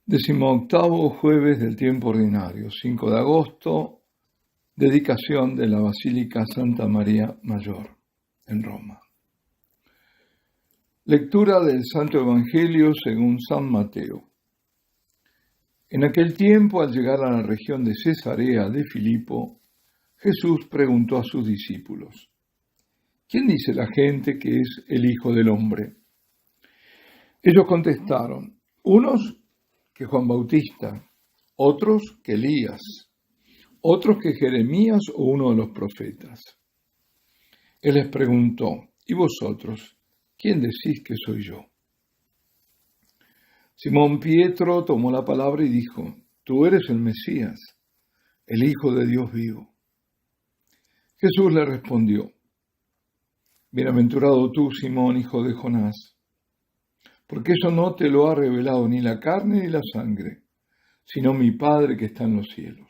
18º jueves del tiempo ordinario, 5 de agosto, dedicación de la Basílica Santa María Mayor, en Roma. Lectura del Santo Evangelio según San Mateo. En aquel tiempo, al llegar a la región de Cesarea de Filipo, Jesús preguntó a sus discípulos: ¿Quién dice la gente que es el Hijo del Hombre? Ellos contestaron: unos que Juan Bautista, otros que Elías, otros que Jeremías o uno de los profetas. Él les preguntó: ¿y vosotros, quién decís que soy yo? Simón Pietro tomó la palabra y dijo: tú eres el Mesías, el Hijo de Dios vivo. Jesús le respondió: bienaventurado tú, Simón, hijo de Jonás, porque eso no te lo ha revelado ni la carne ni la sangre, sino mi Padre que está en los cielos.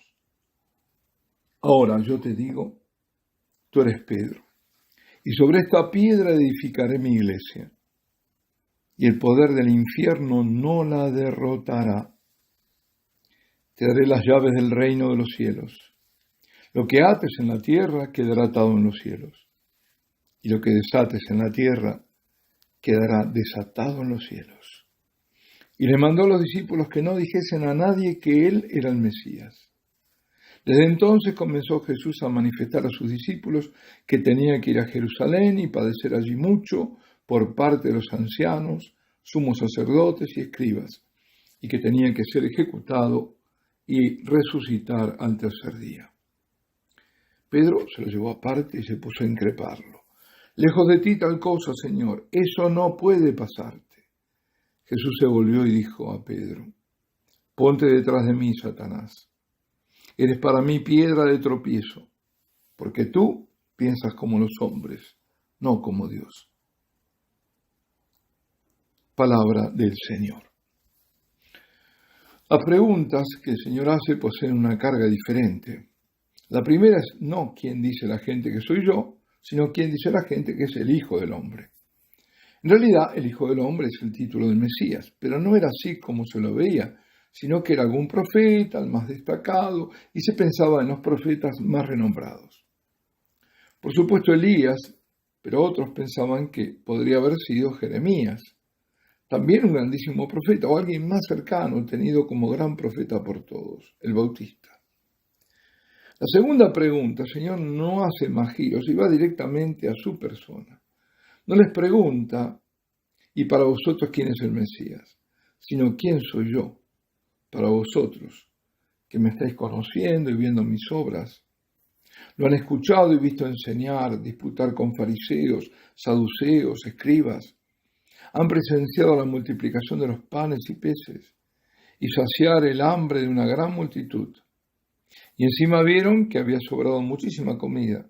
Ahora yo te digo, tú eres Pedro, y sobre esta piedra edificaré mi iglesia, y el poder del infierno no la derrotará. Te daré las llaves del reino de los cielos. Lo que ates en la tierra quedará atado en los cielos, y lo que desates en la tierra quedará desatado en los cielos. Y le mandó a los discípulos que no dijesen a nadie que él era el Mesías. Desde entonces comenzó Jesús a manifestar a sus discípulos que tenía que ir a Jerusalén y padecer allí mucho por parte de los ancianos, sumos sacerdotes y escribas, y que tenía que ser ejecutado y resucitar al tercer día. Pedro se lo llevó aparte y se puso a increparlo. Lejos de ti tal cosa, Señor, eso no puede pasarte. Jesús se volvió y dijo a Pedro: ponte detrás de mí, Satanás. Eres para mí piedra de tropiezo, porque tú piensas como los hombres, no como Dios. Palabra del Señor. Las preguntas que el Señor hace poseen una carga diferente. La primera es no quién dice la gente que soy yo, sino quién dice la gente que es el Hijo del Hombre. En realidad, el Hijo del Hombre es el título del Mesías, pero no era así como se lo veía, sino que era algún profeta, el más destacado, y se pensaba en los profetas más renombrados. Por supuesto Elías, pero otros pensaban que podría haber sido Jeremías, también un grandísimo profeta, o alguien más cercano, tenido como gran profeta por todos, el Bautista. La segunda pregunta, el Señor no hace más giros y va directamente a su persona. No les pregunta: ¿y para vosotros quién es el Mesías?, sino ¿quién soy yo para vosotros, que me estáis conociendo y viendo mis obras? Lo han escuchado y visto enseñar, disputar con fariseos, saduceos, escribas. Han presenciado la multiplicación de los panes y peces y saciar el hambre de una gran multitud. Y encima vieron que había sobrado muchísima comida,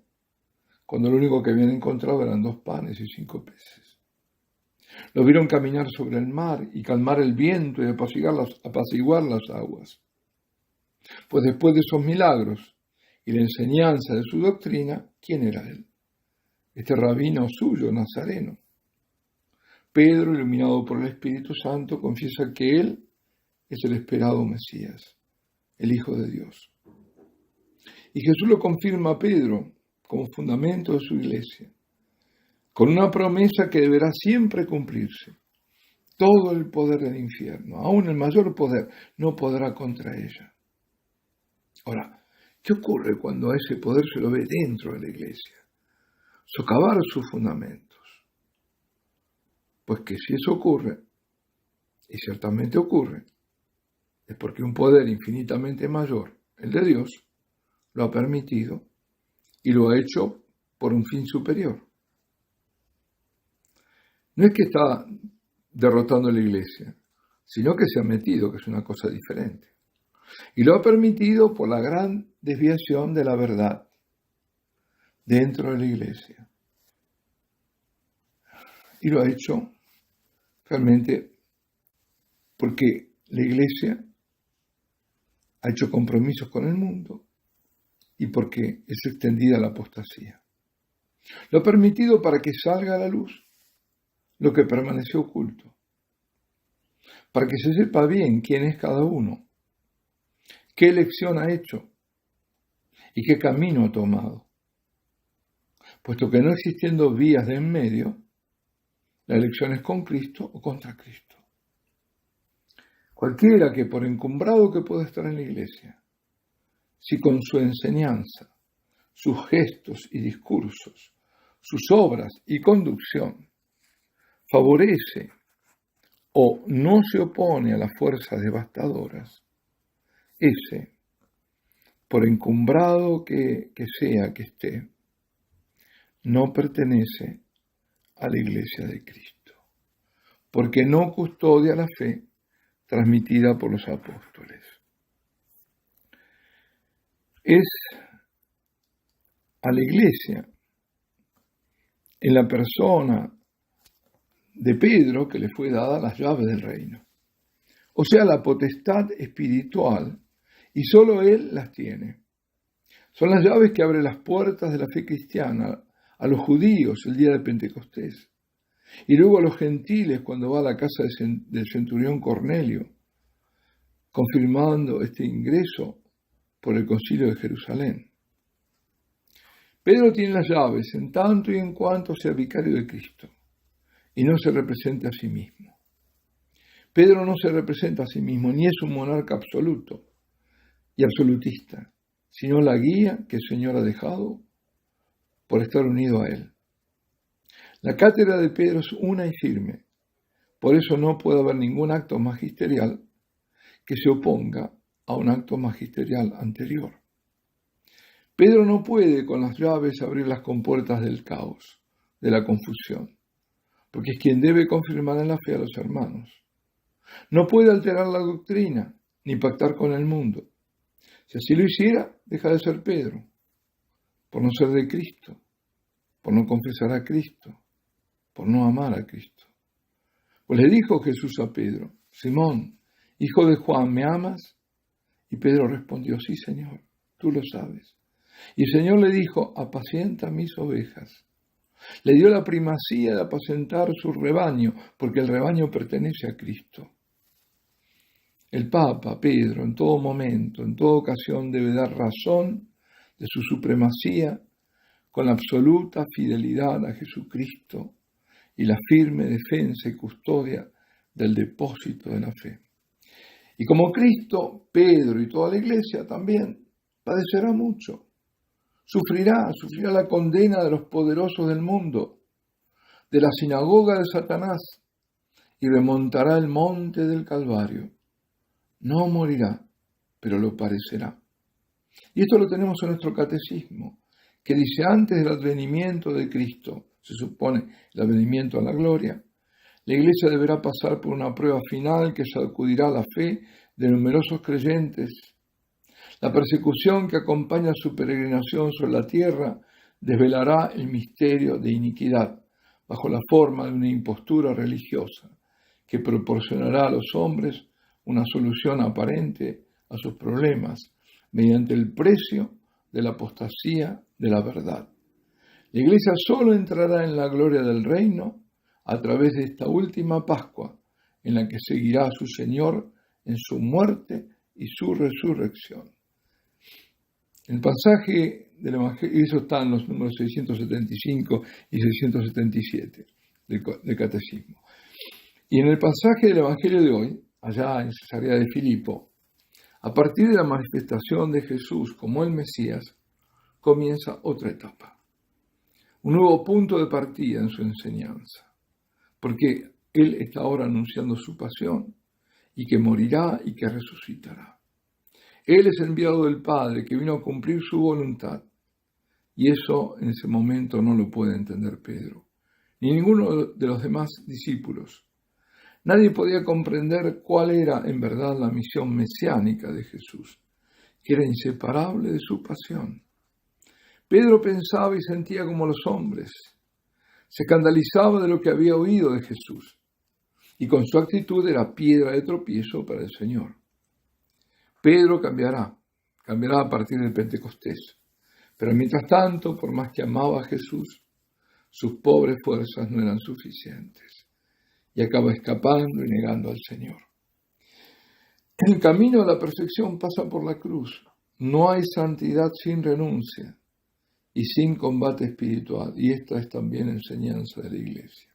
cuando lo único que habían encontrado eran 2 panes y 5 peces. Lo vieron caminar sobre el mar y calmar el viento y apaciguar las aguas. Pues después de esos milagros y la enseñanza de su doctrina, ¿quién era él? Este rabino suyo, nazareno. Pedro, iluminado por el Espíritu Santo, confiesa que él es el esperado Mesías, el Hijo de Dios. Y Jesús lo confirma a Pedro como fundamento de su iglesia, con una promesa que deberá siempre cumplirse. Todo el poder del infierno, aún el mayor poder, no podrá contra ella. Ahora, ¿qué ocurre cuando a ese poder se lo ve dentro de la iglesia? Socavar sus fundamentos. Pues que si eso ocurre, y ciertamente ocurre, es porque un poder infinitamente mayor, el de Dios, lo ha permitido y lo ha hecho por un fin superior. No es que está derrotando a la iglesia, sino que se ha metido, que es una cosa diferente. Y lo ha permitido por la gran desviación de la verdad dentro de la iglesia. Y lo ha hecho realmente porque la iglesia ha hecho compromisos con el mundo y porque es extendida la apostasía. Lo ha permitido para que salga a la luz lo que permaneció oculto, para que se sepa bien quién es cada uno, qué elección ha hecho y qué camino ha tomado, puesto que no existiendo vías de en medio, la elección es con Cristo o contra Cristo. Cualquiera que, por encumbrado que pueda estar en la iglesia, si con su enseñanza, sus gestos y discursos, sus obras y conducción, favorece o no se opone a las fuerzas devastadoras, ese, por encumbrado que sea que esté, no pertenece a la iglesia de Cristo, porque no custodia la fe transmitida por los apóstoles. Es a la iglesia, en la persona de Pedro, que le fue dada las llaves del reino, o sea, la potestad espiritual, y solo él las tiene. Son las llaves que abren las puertas de la fe cristiana a los judíos el día de Pentecostés, y luego a los gentiles cuando va a la casa del centurión Cornelio, confirmando este ingreso por el concilio de Jerusalén. Pedro tiene las llaves en tanto y en cuanto sea vicario de Cristo y no se represente a sí mismo. Pedro no se representa a sí mismo, ni es un monarca absoluto y absolutista, sino la guía que el Señor ha dejado por estar unido a Él. La cátedra de Pedro es una y firme, por eso no puede haber ningún acto magisterial que se oponga a un acto magisterial anterior. Pedro no puede con las llaves abrir las compuertas del caos, de la confusión, porque es quien debe confirmar en la fe a los hermanos. No puede alterar la doctrina, ni pactar con el mundo. Si así lo hiciera, deja de ser Pedro, por no ser de Cristo, por no confesar a Cristo, por no amar a Cristo. Pues le dijo Jesús a Pedro: Simón, hijo de Juan, ¿me amas? Y Pedro respondió: sí, Señor, tú lo sabes. Y el Señor le dijo: apacienta mis ovejas. Le dio la primacía de apacentar su rebaño, porque el rebaño pertenece a Cristo. El Papa, Pedro, en todo momento, en toda ocasión, debe dar razón de su supremacía con la absoluta fidelidad a Jesucristo y la firme defensa y custodia del depósito de la fe. Y como Cristo, Pedro y toda la Iglesia también padecerá mucho. Sufrirá la condena de los poderosos del mundo, de la sinagoga de Satanás, y remontará el monte del Calvario. No morirá, pero lo padecerá. Y esto lo tenemos en nuestro catecismo, que dice: antes del advenimiento de Cristo, se supone el advenimiento a la gloria, la Iglesia deberá pasar por una prueba final que sacudirá la fe de numerosos creyentes. La persecución que acompaña su peregrinación sobre la tierra desvelará el misterio de iniquidad bajo la forma de una impostura religiosa que proporcionará a los hombres una solución aparente a sus problemas mediante el precio de la apostasía de la verdad. La Iglesia solo entrará en la gloria del reino a través de esta última Pascua, en la que seguirá a su Señor en su muerte y su resurrección. El pasaje del Evangelio, eso está en los números 675 y 677 del Catecismo. Y en el pasaje del Evangelio de hoy, allá en Cesarea de Filipo, a partir de la manifestación de Jesús como el Mesías, comienza otra etapa, un nuevo punto de partida en su enseñanza, porque Él está ahora anunciando su pasión y que morirá y que resucitará. Él es enviado del Padre que vino a cumplir su voluntad, y eso en ese momento no lo puede entender Pedro, ni ninguno de los demás discípulos. Nadie podía comprender cuál era en verdad la misión mesiánica de Jesús, que era inseparable de su pasión. Pedro pensaba y sentía como los hombres, se escandalizaba de lo que había oído de Jesús, y con su actitud era piedra de tropiezo para el Señor. Pedro cambiará a partir del Pentecostés, pero mientras tanto, por más que amaba a Jesús, sus pobres fuerzas no eran suficientes, y acaba escapando y negando al Señor. El camino a la perfección pasa por la cruz. No hay santidad sin renuncia y sin combate espiritual. Y esta es también enseñanza de la Iglesia.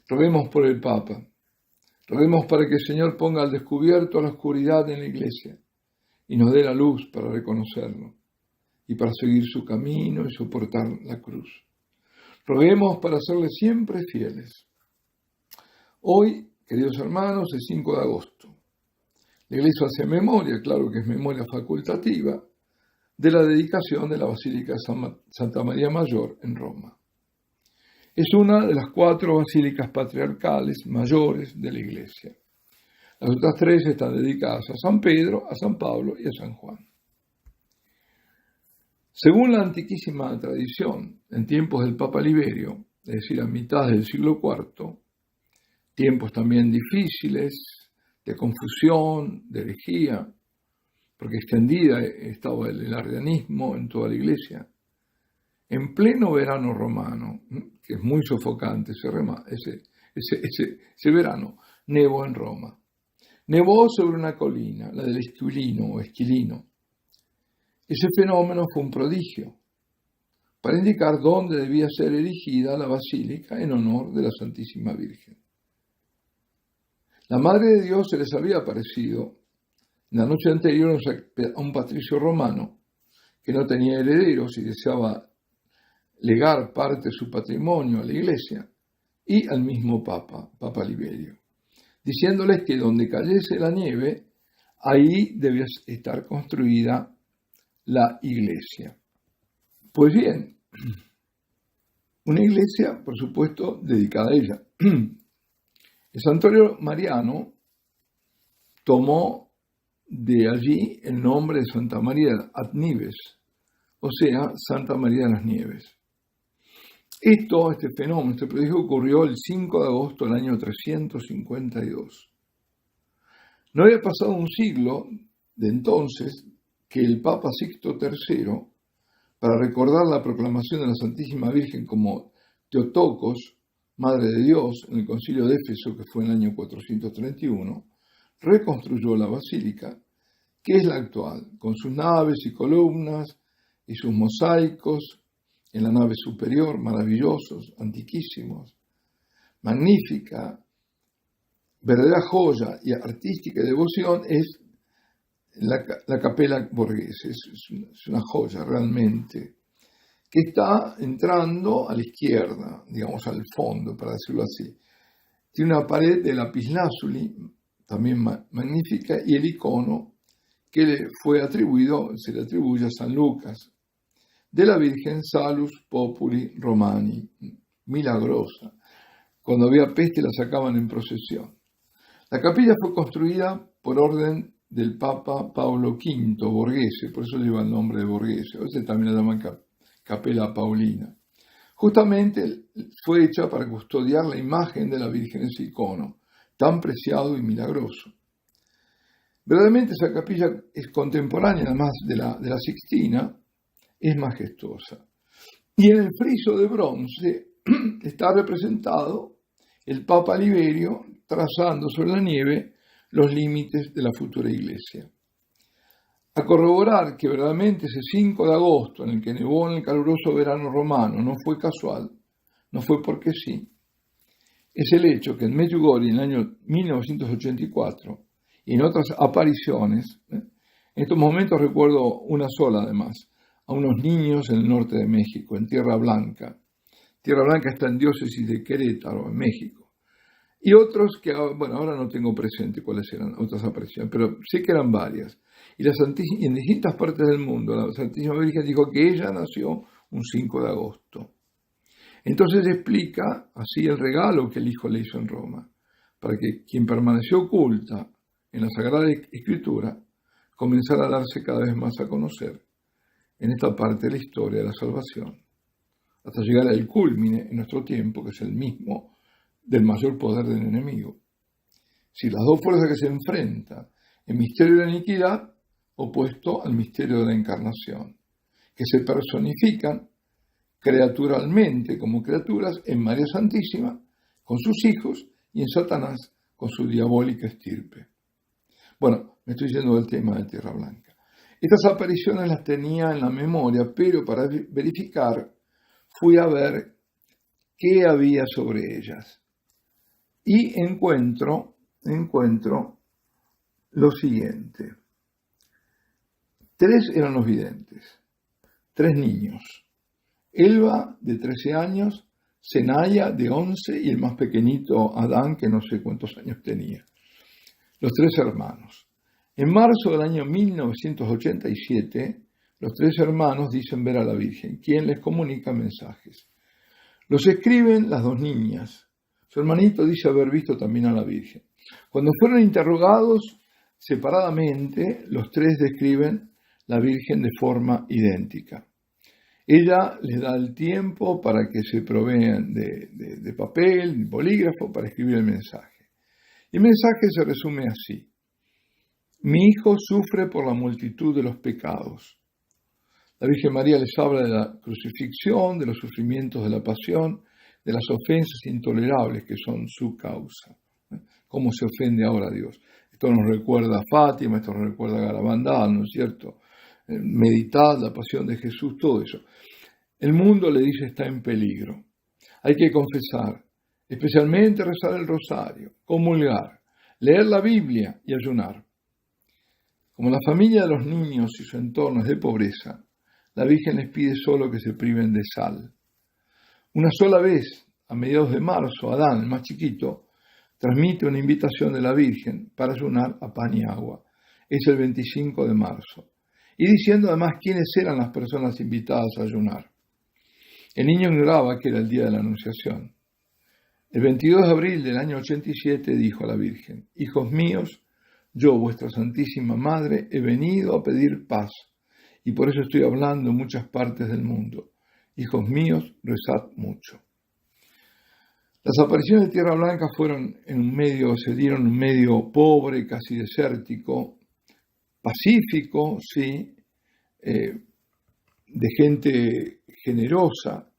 Roguemos por el Papa. Roguemos para que el Señor ponga al descubierto la oscuridad en la Iglesia y nos dé la luz para reconocerlo y para seguir su camino y soportar la cruz. Roguemos para serle siempre fieles. Hoy, queridos hermanos, es 5 de agosto. La Iglesia hace memoria, claro que es memoria facultativa, de la dedicación de la Basílica de Santa María Mayor en Roma. Es una de las 4 basílicas patriarcales mayores de la Iglesia. Las otras 3 están dedicadas a San Pedro, a San Pablo y a San Juan. Según la antiquísima tradición, en tiempos del Papa Liberio, es decir, a mitad del siglo IV, tiempos también difíciles, de confusión, de herejía, porque extendida estaba el arrianismo en toda la Iglesia, en pleno verano romano, que es muy sofocante ese verano, nevó en Roma. Nevó sobre una colina, la del Esquilino o Esquilino. Ese fenómeno fue un prodigio, para indicar dónde debía ser erigida la basílica en honor de la Santísima Virgen. La Madre de Dios se les había aparecido la noche anterior a un patricio romano que no tenía herederos y deseaba legar parte de su patrimonio a la Iglesia, y al mismo Papa Liberio, diciéndoles que donde cayese la nieve, ahí debía estar construida la Iglesia. Pues bien, una iglesia, por supuesto, dedicada a ella. El santuario mariano tomó de allí el nombre de Santa María ad Nives, o sea, Santa María de las Nieves. Este fenómeno, este prodigio ocurrió el 5 de agosto del año 352. No había pasado un siglo de entonces que el Papa Sixto III, para recordar la proclamación de la Santísima Virgen como Teotocos, Madre de Dios, en el Concilio de Éfeso, que fue en el año 431, reconstruyó la basílica, que es la actual, con sus naves y columnas y sus mosaicos en la nave superior, maravillosos, antiquísimos, magnífica, verdadera joya y artística devoción es la Capella Borghese. Es una joya realmente, que está entrando a la izquierda, digamos al fondo, para decirlo así. Tiene una pared de lapislázuli, también magnífica, y el icono que se le atribuye a San Lucas, de la Virgen Salus Populi Romani, milagrosa. Cuando había peste la sacaban en procesión. La capilla fue construida por orden del Papa Pablo V Borghese, por eso lleva el nombre de Borghese. A veces también la llaman Capella Paulina. Justamente fue hecha para custodiar la imagen de la Virgen en ese icono, tan preciado y milagroso. Verdaderamente esa capilla es contemporánea, además de la Sixtina, es majestuosa. Y en el friso de bronce está representado el Papa Liberio trazando sobre la nieve los límites de la futura iglesia. A corroborar que verdaderamente ese 5 de agosto en el que nevó en el caluroso verano romano no fue casual, no fue porque sí, es el hecho que en Medjugorje en el año 1984 y en otras apariciones, en estos momentos recuerdo una sola además, a unos niños en el norte de México, en Tierra Blanca. Tierra Blanca está en diócesis de Querétaro, en México. Y otros que, bueno, ahora no tengo presente cuáles eran otras apariciones, pero sí que eran varias. Y en distintas partes del mundo, la Santísima Virgen dijo que ella nació un 5 de agosto. Entonces explica así el regalo que el Hijo le hizo en Roma, para que quien permaneció oculta en la Sagrada Escritura comenzara a darse cada vez más a conocer en esta parte de la historia de la salvación, hasta llegar al cúlmine en nuestro tiempo, que es el mismo del mayor poder del enemigo. Si las dos fuerzas que se enfrentan, el misterio de la iniquidad opuesto al misterio de la encarnación, que se personifican creaturalmente como criaturas en María Santísima con sus hijos y en Satanás con su diabólica estirpe. Bueno, me estoy yendo del tema de Tierra Blanca. Estas apariciones las tenía en la memoria, pero para verificar fui a ver qué había sobre ellas. Y encuentro lo siguiente. 3 eran los videntes, 3 niños. Elba, de 13 años, Senaya, de 11, y el más pequeñito, Adán, que no sé cuántos años tenía. Los 3 hermanos. En marzo del año 1987, los 3 hermanos dicen ver a la Virgen, quien les comunica mensajes. Los escriben las 2 niñas. Su hermanito dice haber visto también a la Virgen. Cuando fueron interrogados separadamente, los 3 describen la Virgen de forma idéntica. Ella les da el tiempo para que se provean de papel, bolígrafo, para escribir el mensaje. El mensaje se resume así. Mi hijo sufre por la multitud de los pecados. La Virgen María les habla de la crucifixión, de los sufrimientos de la pasión, de las ofensas intolerables que son su causa. ¿Cómo se ofende ahora a Dios? Esto nos recuerda a Fátima, esto nos recuerda a Garabandal, ¿no es cierto? Meditad la pasión de Jesús, todo eso. El mundo, le dice, está en peligro. Hay que confesar, especialmente rezar el rosario, comulgar, leer la Biblia y ayunar. Como la familia de los niños y su entorno es de pobreza, la Virgen les pide solo que se priven de sal. Una sola vez, a mediados de marzo, Adán, el más chiquito, transmite una invitación de la Virgen para ayunar a pan y agua. Es el 25 de marzo. Y diciendo además quiénes eran las personas invitadas a ayunar. El niño ignoraba que era el día de la Anunciación. El 22 de abril del año 87 dijo a la Virgen, hijos míos, yo, vuestra Santísima Madre, he venido a pedir paz, y por eso estoy hablando en muchas partes del mundo. Hijos míos, rezad mucho. Las apariciones de Tierra Blanca se dieron en un medio pobre, casi desértico, pacífico, sí, de gente generosa,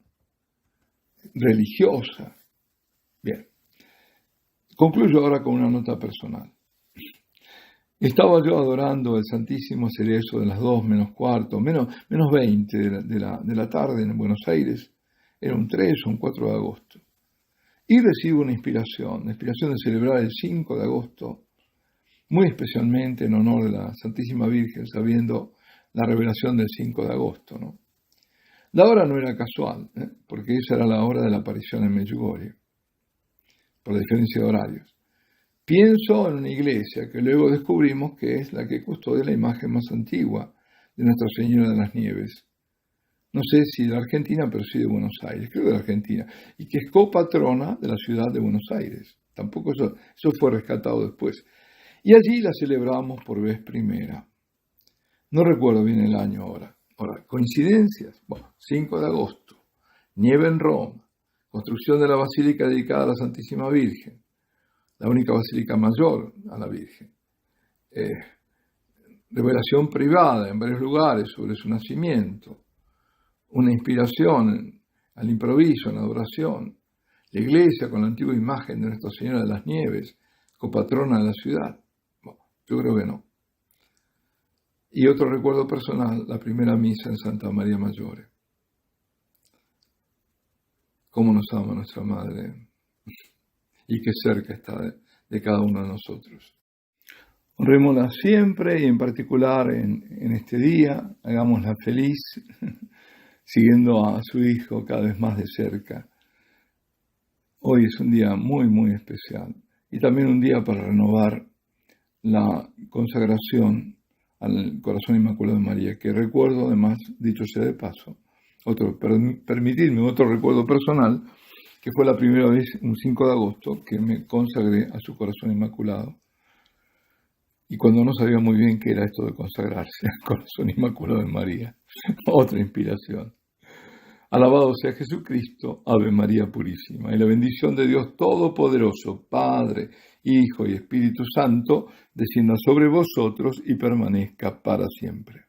religiosa. Bien, concluyo ahora con una nota personal. Estaba yo adorando el Santísimo Cerezo de las 2 menos cuarto, menos 20 de la tarde en Buenos Aires, era un 3 o un 4 de agosto, y recibo una inspiración de celebrar el 5 de agosto, muy especialmente en honor de la Santísima Virgen, sabiendo la revelación del 5 de agosto, ¿no? La hora no era casual, porque esa era la hora de la aparición en Medjugorje, por la diferencia de horarios. Pienso en una iglesia que luego descubrimos que es la que custodia la imagen más antigua de Nuestra Señora de las Nieves. No sé si de la Argentina, pero sí de Buenos Aires, creo de la Argentina, y que es copatrona de la ciudad de Buenos Aires. Tampoco eso fue rescatado después. Y allí la celebramos por vez primera. No recuerdo bien el año ahora. Ahora, coincidencias. Bueno, 5 de agosto, nieve en Roma, construcción de la basílica dedicada a la Santísima Virgen, la única basílica mayor a la Virgen. Revelación privada en varios lugares sobre su nacimiento, una inspiración al improviso, en la adoración, la iglesia con la antigua imagen de Nuestra Señora de las Nieves, copatrona de la ciudad. Bueno, yo creo que no. Y otro recuerdo personal, la primera misa en Santa María Maggiore. Cómo nos ama nuestra Madre y qué cerca está de cada uno de nosotros. Honrémosla siempre y en particular en este día, hagámosla feliz, siguiendo a su Hijo cada vez más de cerca. Hoy es un día muy, muy especial y también un día para renovar la consagración al Corazón Inmaculado de María, que recuerdo además, dicho sea de paso, permitidme otro recuerdo personal, que fue la primera vez, un 5 de agosto, que me consagré a su Corazón Inmaculado. Y cuando no sabía muy bien qué era esto de consagrarse al Corazón Inmaculado de María, otra inspiración. Alabado sea Jesucristo, Ave María Purísima, y la bendición de Dios Todopoderoso, Padre, Hijo y Espíritu Santo, descienda sobre vosotros y permanezca para siempre.